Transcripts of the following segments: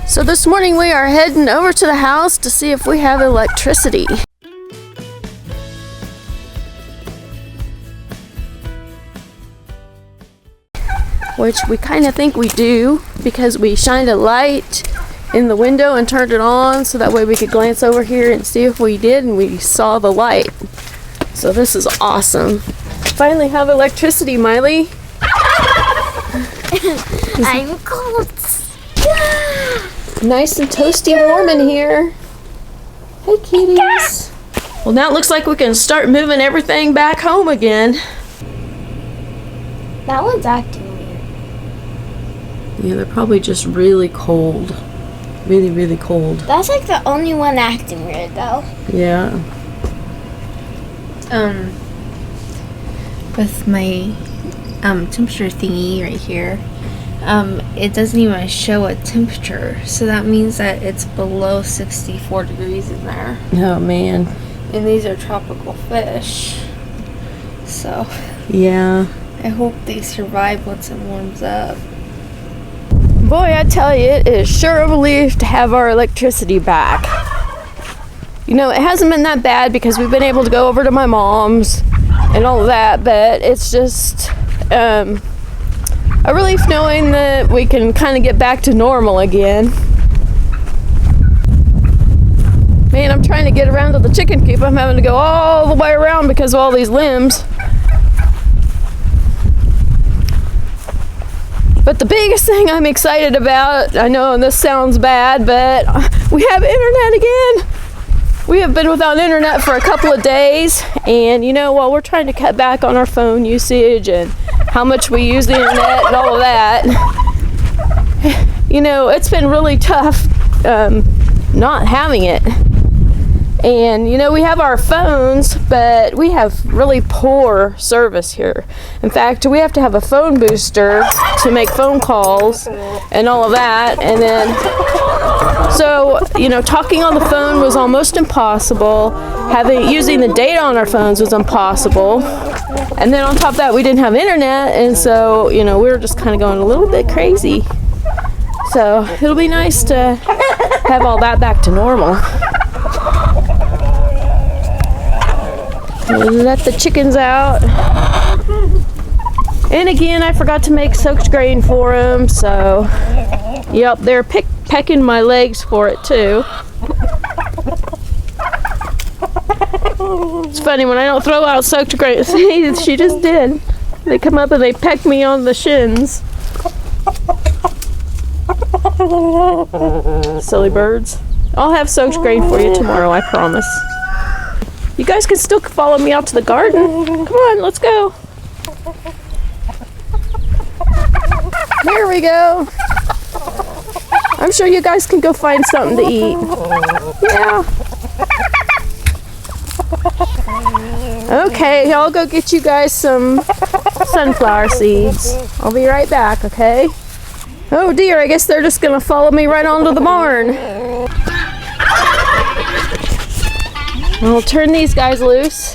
So this morning we are heading over to the house to see if we have electricity. Which we kind of think we do because we shined a light in the window and turned it on so that way we could glance over here and see if we did, and we saw the light. So this is awesome. Finally have electricity, Miley. I'm cold. Nice and toasty and warm in here. Hey, kitties. Well, now it looks like we can start moving everything back home again. That one's acting weird. Yeah, they're probably just really cold. Really, really cold. That's like the only one acting weird, though. Yeah. With my temperature thingy right here, it doesn't even show a temperature, so that means that it's below 64 degrees in there. Oh, man. And these are tropical fish, so Yeah. I hope they survive once it warms up. Boy, I tell you, it is sure a relief to have our electricity back. You know, it hasn't been that bad because we've been able to go over to my mom's and all of that, but it's just a relief knowing that we can kind of get back to normal again. Man, I'm trying to get around to the chicken coop. I'm having to go all the way around because of all these limbs. But the biggest thing I'm excited about, I know this sounds bad, but we have internet again. We have been without internet for a couple of days, and you know, while we're trying to cut back on our phone usage and how much we use the internet and all of that, you know, it's been really tough not having it. And you know, we have our phones, but we have really poor service here. In fact, we have to have a phone booster to make phone calls and all of that. And then, so, you know, talking on the phone was almost impossible. Using the data on our phones was impossible. And then on top of that, we didn't have internet. And so, you know, we were just kind of going a little bit crazy. So it'll be nice to have all that back to normal. Let the chickens out. And again, I forgot to make soaked grain for them, so yep, they're pecking my legs for it too. It's funny, when I don't throw out soaked grain, see, she just did. They come up and they peck me on the shins. Silly birds. I'll have soaked grain for you tomorrow, I promise. You guys can still follow me out to the garden. Come on, let's go. There we go. I'm sure you guys can go find something to eat. Yeah. Okay, I'll go get you guys some sunflower seeds. I'll be right back, okay? Oh dear, I guess they're just gonna follow me right onto the barn. I'll turn these guys loose.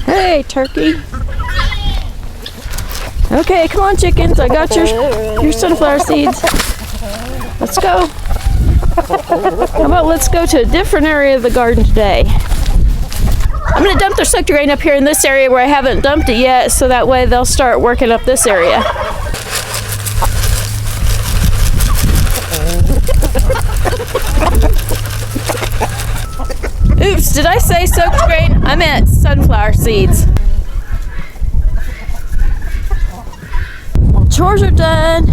Hey, turkey. Okay, come on, chickens. I got your sunflower seeds. Let's go. How about let's go to a different area of the garden today. I'm going to dump their soaked grain up here in this area where I haven't dumped it yet, so that way they'll start working up this area. Oops, did I say soaked grain? I meant sunflower seeds. Well, chores are done.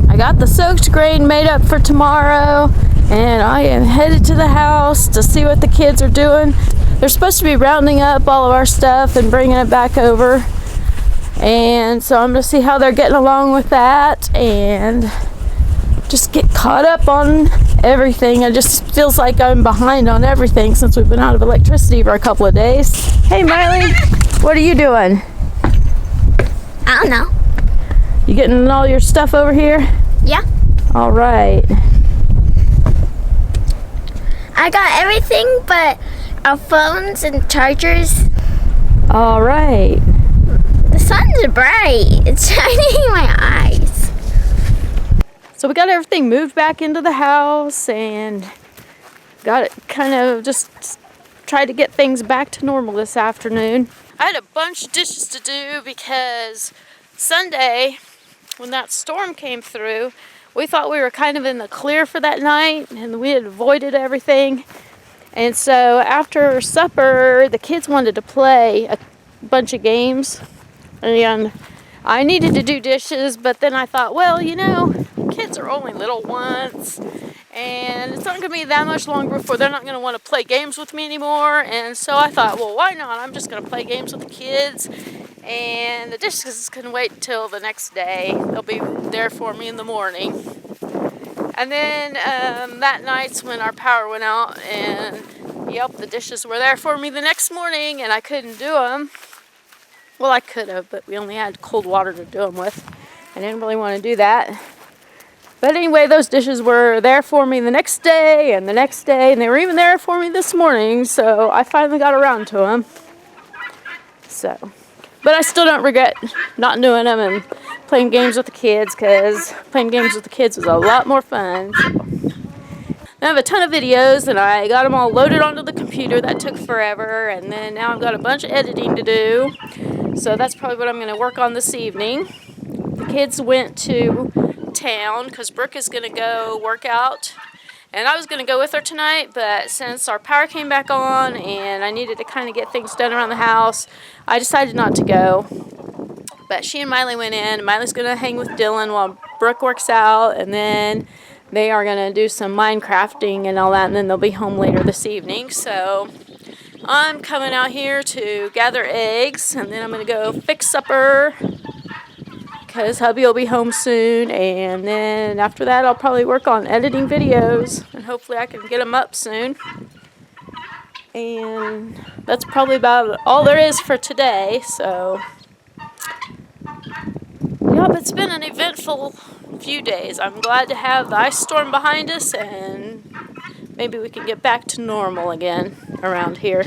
I got the soaked grain made up for tomorrow, and I am headed to the house to see what the kids are doing. They're supposed to be rounding up all of our stuff and bringing it back over, and so I'm going to see how they're getting along with that and just get caught up on everything. It just feels like I'm behind on everything since we've been out of electricity for a couple of days. Hey Miley, what are you doing? I don't know. You getting all your stuff over here? Yeah. All right. I got everything but our phones and chargers. All right. The sun's bright. It's shining in my eyes. So we got everything moved back into the house and got it kind of just tried to get things back to normal this afternoon. I had a bunch of dishes to do because Sunday, when that storm came through, we thought we were kind of in the clear for that night and we had avoided everything. And so after supper, the kids wanted to play a bunch of games. And I needed to do dishes, but then I thought, well, you know, kids are only little once. And it's not going to be that much longer before they're not going to want to play games with me anymore. And so I thought, well, why not? I'm just going to play games with the kids. And the dishes can wait until the next day. They'll be there for me in the morning. And then that night's when our power went out. And, yep, the dishes were there for me the next morning. And I couldn't do them. Well, I could have, but we only had cold water to do them with. I didn't really want to do that. But anyway, those dishes were there for me the next day and the next day, and they were even there for me this morning, so I finally got around to them. So, but I still don't regret not doing them and playing games with the kids, because playing games with the kids was a lot more fun. So. I have a ton of videos, and I got them all loaded onto the computer. That took forever, and then now I've got a bunch of editing to do, so that's probably what I'm going to work on this evening. The kids went to town because Brooke is going to go work out, and I was going to go with her tonight, but since our power came back on and I needed to kind of get things done around the house, I decided not to go. But she and Miley went in, and Miley's going to hang with Dylan while Brooke works out, and then they are going to do some Minecrafting and all that, and then they'll be home later this evening. So I'm coming out here to gather eggs, and then I'm going to go fix supper because hubby will be home soon, and then after that I'll probably work on editing videos, and hopefully I can get them up soon. And that's probably about all there is for today. So yep, it's been an eventful few days. I'm glad to have the ice storm behind us, and maybe we can get back to normal again around here.